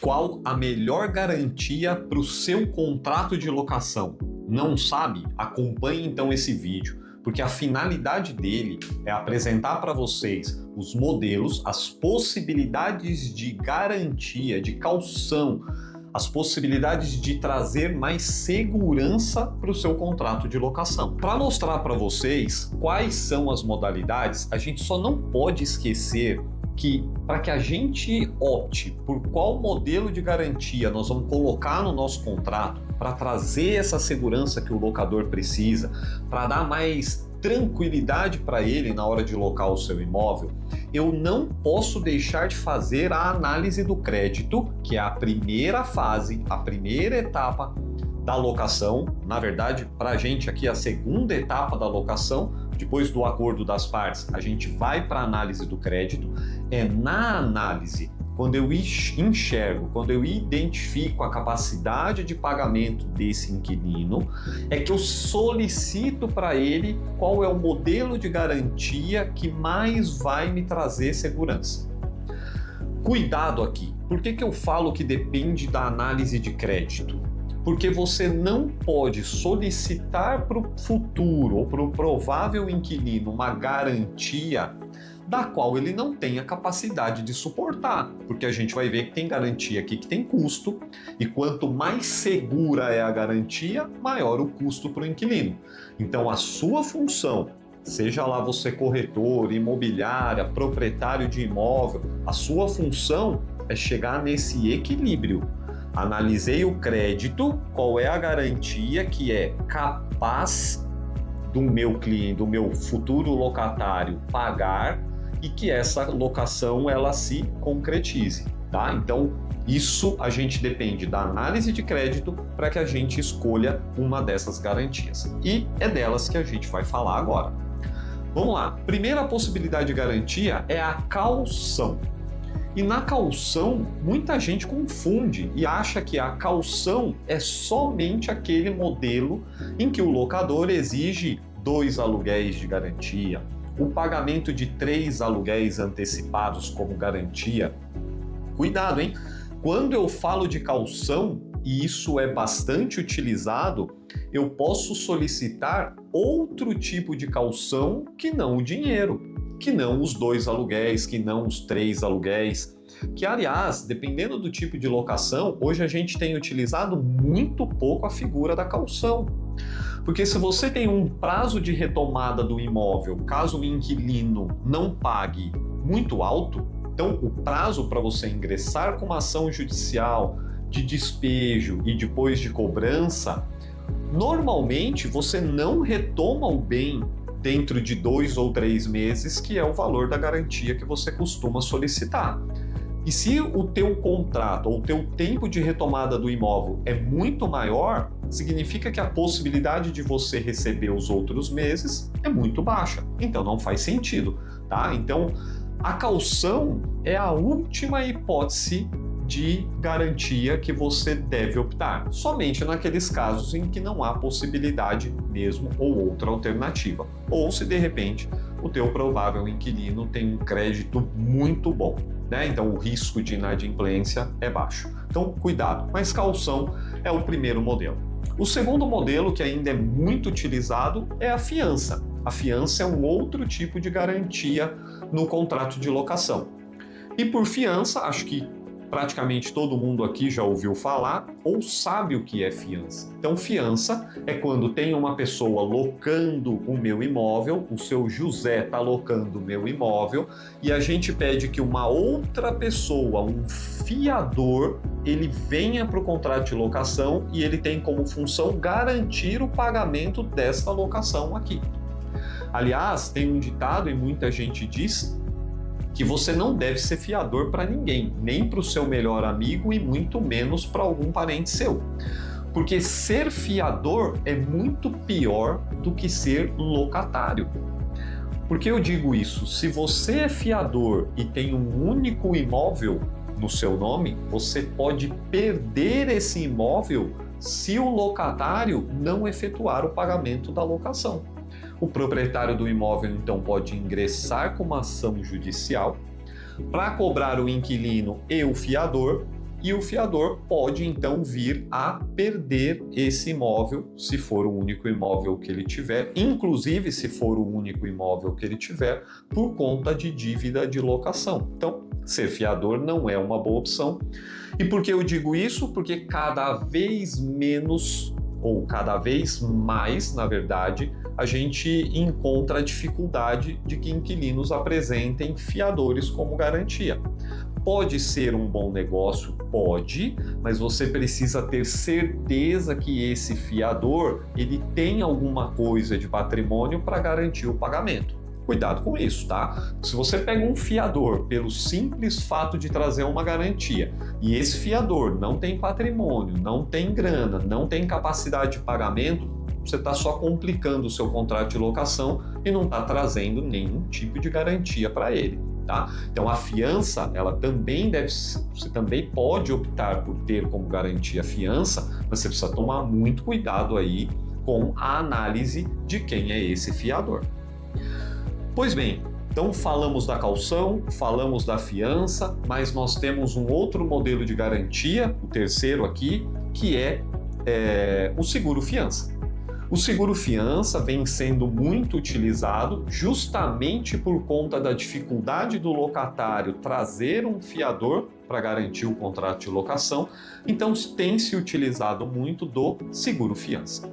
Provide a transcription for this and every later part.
Qual a melhor garantia para o seu contrato de locação? Não sabe? Acompanhe então esse vídeo, porque a finalidade dele é apresentar para vocês os modelos, as possibilidades de garantia, de caução, as possibilidades de trazer mais segurança para o seu contrato de locação. Para mostrar para vocês quais são as modalidades, a gente só não pode esquecer que para que a gente opte por qual modelo de garantia nós vamos colocar no nosso contrato para trazer essa segurança que o locador precisa, para dar mais tranquilidade para ele na hora de locar o seu imóvel, eu não posso deixar de fazer a análise do crédito, que é a primeira fase, a primeira etapa da locação. Na verdade, para a gente aqui, a segunda etapa da locação. Depois do acordo das partes, a gente vai para a análise do crédito. É na análise, quando eu enxergo, quando eu identifico a capacidade de pagamento desse inquilino, é que eu solicito para ele qual é o modelo de garantia que mais vai me trazer segurança. Cuidado aqui. Por que eu falo que depende da análise de crédito? Porque você não pode solicitar para o futuro ou para o provável inquilino uma garantia da qual ele não tem a capacidade de suportar, porque a gente vai ver que tem garantia aqui que tem custo, e quanto mais segura é a garantia, maior o custo para o inquilino. Então a sua função, seja lá você corretor, imobiliária, proprietário de imóvel, a sua função é chegar nesse equilíbrio. Analisei o crédito, qual é a garantia que é capaz do meu cliente, do meu futuro locatário pagar e que essa locação ela se concretize, tá? Então, isso a gente depende da análise de crédito para que a gente escolha uma dessas garantias. E é delas que a gente vai falar agora. Vamos lá. Primeira possibilidade de garantia é a caução. E na caução, muita gente confunde e acha que a caução é somente aquele modelo em que o locador exige 2 aluguéis de garantia, o pagamento de 3 aluguéis antecipados como garantia. Cuidado, hein? Quando eu falo de caução, e isso é bastante utilizado, eu posso solicitar outro tipo de caução que não o dinheiro, que não os 2 aluguéis, que não os 3 aluguéis, que aliás, dependendo do tipo de locação, hoje a gente tem utilizado muito pouco a figura da caução. Porque se você tem um prazo de retomada do imóvel, caso o inquilino não pague muito alto, então o prazo para você ingressar com uma ação judicial de despejo e depois de cobrança, normalmente você não retoma o bem dentro de 2 ou 3 meses, que é o valor da garantia que você costuma solicitar. E se o teu contrato ou o teu tempo de retomada do imóvel é muito maior, significa que a possibilidade de você receber os outros meses é muito baixa. Então não faz sentido, tá? Então a caução é a última hipótese de garantia que você deve optar, somente naqueles casos em que não há possibilidade mesmo ou outra alternativa, ou se de repente o teu provável inquilino tem um crédito muito bom, né? Então o risco de inadimplência é baixo. Então cuidado, mas caução é o primeiro modelo. O segundo modelo, que ainda é muito utilizado, é a fiança. A fiança é um outro tipo de garantia no contrato de locação. E por fiança, acho que praticamente todo mundo aqui já ouviu falar ou sabe o que é fiança. Então, fiança é quando tem uma pessoa locando o meu imóvel, o seu José está locando o meu imóvel, e a gente pede que uma outra pessoa, um fiador, ele venha para o contrato de locação e ele tem como função garantir o pagamento desta locação aqui. Aliás, tem um ditado e muita gente diz que você não deve ser fiador para ninguém, nem para o seu melhor amigo e muito menos para algum parente seu. Porque ser fiador é muito pior do que ser locatário. Por que eu digo isso? Se você é fiador e tem um único imóvel no seu nome, você pode perder esse imóvel se o locatário não efetuar o pagamento da locação. O proprietário do imóvel, então, pode ingressar com uma ação judicial para cobrar o inquilino e o fiador e o fiador pode então vir a perder esse imóvel, se for o único imóvel que ele tiver, inclusive se for o único imóvel que ele tiver, por conta de dívida de locação. Então, ser fiador não é uma boa opção. E por que eu digo isso? Porque cada vez menos, ou cada vez mais, na verdade, a gente encontra a dificuldade de que inquilinos apresentem fiadores como garantia. Pode ser um bom negócio? Pode, mas você precisa ter certeza que esse fiador ele tem alguma coisa de patrimônio para garantir o pagamento. Cuidado com isso, tá? Se você pega um fiador pelo simples fato de trazer uma garantia e esse fiador não tem patrimônio, não tem grana, não tem capacidade de pagamento, você está só complicando o seu contrato de locação e não está trazendo nenhum tipo de garantia para ele. Tá? Então a fiança, ela também você também pode optar por ter como garantia a fiança, mas você precisa tomar muito cuidado aí com a análise de quem é esse fiador. Pois bem, então falamos da caução, falamos da fiança, mas nós temos um outro modelo de garantia, o terceiro aqui, que é o seguro-fiança. O seguro-fiança vem sendo muito utilizado justamente por conta da dificuldade do locatário trazer um fiador para garantir o contrato de locação, então tem se utilizado muito do seguro-fiança.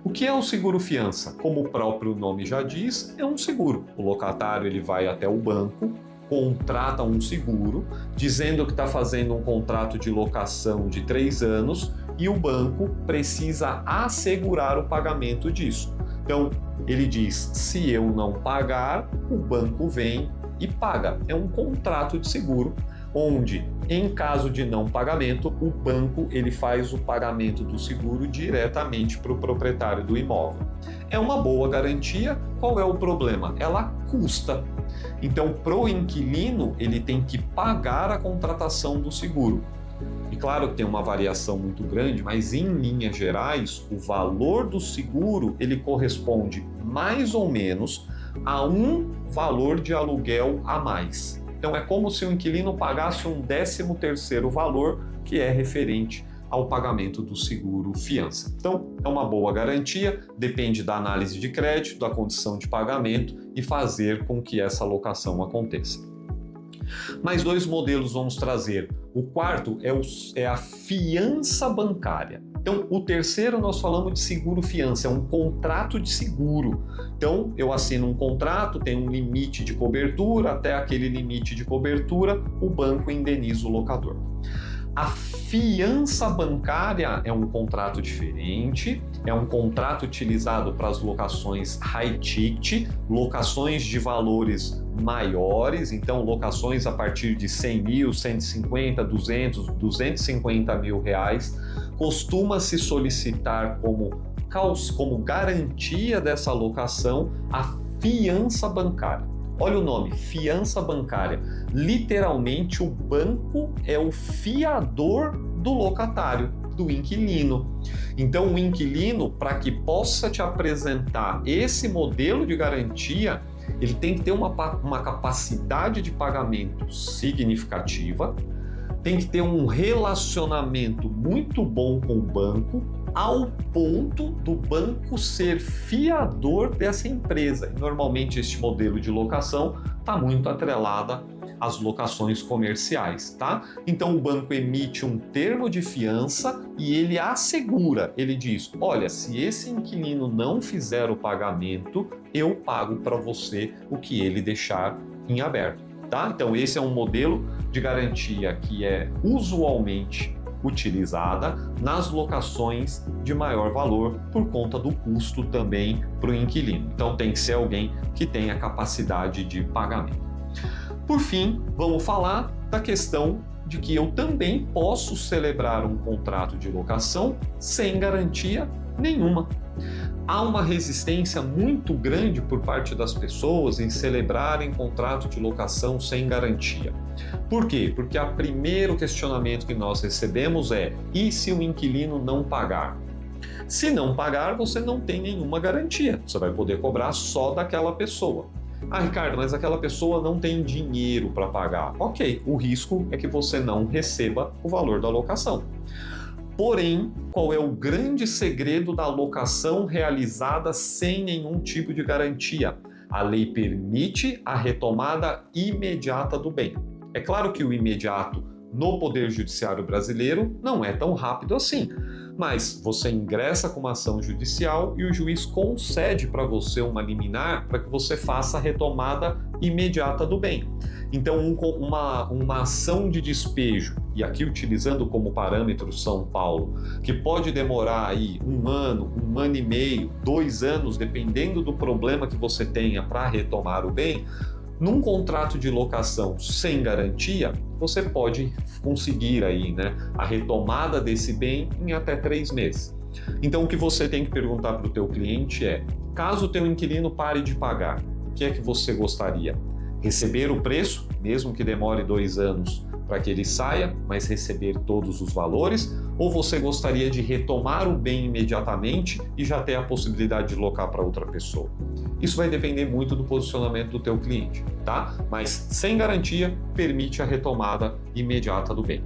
O que é o seguro-fiança? Como o próprio nome já diz, é um seguro. O locatário ele vai até o banco, contrata um seguro, dizendo que está fazendo um contrato de locação de 3 anos e o banco precisa assegurar o pagamento disso. Então, ele diz, se eu não pagar, o banco vem e paga. É um contrato de seguro, onde, em caso de não pagamento, o banco ele faz o pagamento do seguro diretamente para o proprietário do imóvel. É uma boa garantia. Qual é o problema? Ela custa. Então, para o inquilino, ele tem que pagar a contratação do seguro. E claro que tem uma variação muito grande, mas em linhas gerais, o valor do seguro ele corresponde mais ou menos a um valor de aluguel a mais. Então é como se o inquilino pagasse um 13º valor que é referente ao pagamento do seguro fiança. Então é uma boa garantia, depende da análise de crédito, da condição de pagamento e fazer com que essa locação aconteça. Mais 2 modelos vamos trazer. O quarto é a fiança bancária. Então, o terceiro nós falamos de seguro-fiança, é um contrato de seguro. Então, eu assino um contrato, tem um limite de cobertura, até aquele limite de cobertura, o banco indeniza o locador. A fiança bancária é um contrato diferente, é um contrato utilizado para as locações high ticket, locações de valores maiores, então locações a partir de 100 mil, 150, 200, 250 mil reais. Costuma-se solicitar como garantia dessa locação a fiança bancária. Olha o nome, fiança bancária. Literalmente, o banco é o fiador do locatário, do inquilino. Então, o inquilino, para que possa te apresentar esse modelo de garantia, ele tem que ter uma capacidade de pagamento significativa, tem que ter um relacionamento muito bom com o banco, ao ponto do banco ser fiador dessa empresa. E normalmente este modelo de locação está muito atrelada às locações comerciais, tá? Então o banco emite um termo de fiança e ele assegura, ele diz, olha, se esse inquilino não fizer o pagamento, eu pago para você o que ele deixar em aberto, tá? Então esse é um modelo de garantia que é usualmente utilizada nas locações de maior valor por conta do custo também para o inquilino. Então tem que ser alguém que tenha capacidade de pagamento. Por fim, vamos falar da questão de que eu também posso celebrar um contrato de locação sem garantia nenhuma. Há uma resistência muito grande por parte das pessoas em celebrarem contrato de locação sem garantia. Por quê? Porque o primeiro questionamento que nós recebemos é: e se o inquilino não pagar? Se não pagar, você não tem nenhuma garantia, você vai poder cobrar só daquela pessoa. Ah, Ricardo, mas aquela pessoa não tem dinheiro para pagar. Ok, o risco é que você não receba o valor da locação. Porém, qual é o grande segredo da locação realizada sem nenhum tipo de garantia? A lei permite a retomada imediata do bem. É claro que o imediato no Poder Judiciário brasileiro não é tão rápido assim, mas você ingressa com uma ação judicial e o juiz concede para você uma liminar para que você faça a retomada imediata do bem. Então, uma ação de despejo, e aqui utilizando como parâmetro São Paulo, que pode demorar aí 1 ano, 1 ano e meio, 2 anos, dependendo do problema que você tenha para retomar o bem, num contrato de locação sem garantia, você pode conseguir aí, a retomada desse bem em até 3 meses. Então, o que você tem que perguntar para o teu cliente é: caso o teu inquilino pare de pagar, o que é que você gostaria? Receber o preço, mesmo que demore 2 anos para que ele saia, mas receber todos os valores? Ou você gostaria de retomar o bem imediatamente e já ter a possibilidade de locar para outra pessoa? Isso vai depender muito do posicionamento do teu cliente, tá? Mas sem garantia, permite a retomada imediata do bem.